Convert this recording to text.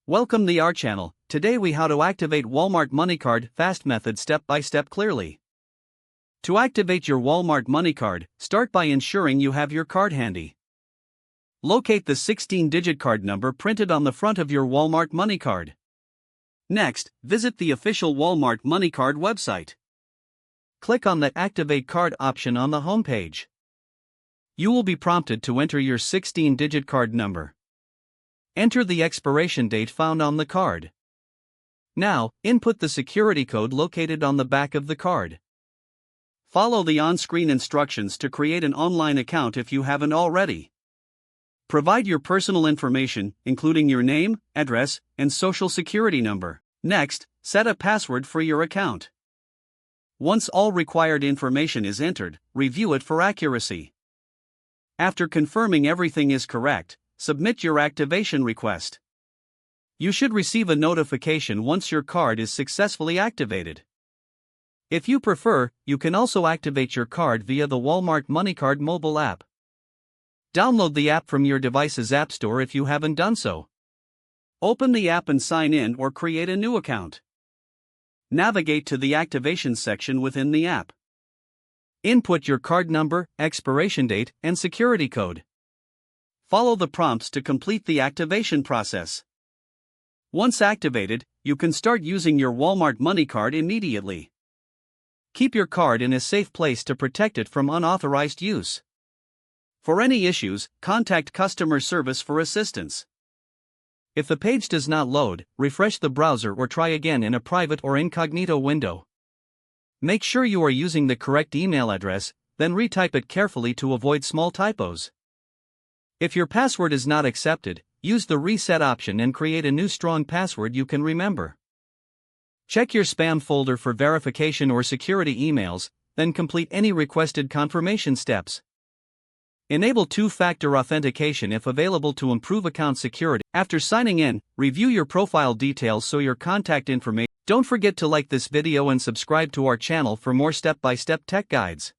Welcome to our channel. Today we how to activate Walmart MoneyCard fast method step by step clearly. To activate your Walmart MoneyCard, start by ensuring you have your card handy. Locate the 16-digit card number printed on the front of your Walmart MoneyCard. Next, visit the official Walmart MoneyCard website. Click on the Activate Card option on the homepage. You will be prompted to enter your 16-digit card number. Enter the expiration date found on the card. Now, input the security code located on the back of the card. Follow the on-screen instructions to create an online account if you haven't already. Provide your personal information, including your name, address, and social security number. Next, set a password for your account. Once all required information is entered, review it for accuracy. After confirming everything is correct, submit your activation request. You should receive a notification once your card is successfully activated. If you prefer, you can also activate your card via the Walmart MoneyCard mobile app. Download the app from your device's app store if you haven't done so. Open the app and sign in or create a new account. Navigate to the activation section within the app. Input your card number, expiration date, and security code. Follow the prompts to complete the activation process. Once activated, you can start using your Walmart MoneyCard immediately. Keep your card in a safe place to protect it from unauthorized use. For any issues, contact customer service for assistance. If the page does not load, refresh the browser or try again in a private or incognito window. Make sure you are using the correct email address, then retype it carefully to avoid small typos. If your password is not accepted, use the reset option and create a new strong password you can remember. Check your spam folder for verification or security emails, then complete any requested confirmation steps. Enable two-factor authentication if available to improve account security. After signing in, review your profile details so your contact information. Don't forget to like this video and subscribe to our channel for more step-by-step tech guides.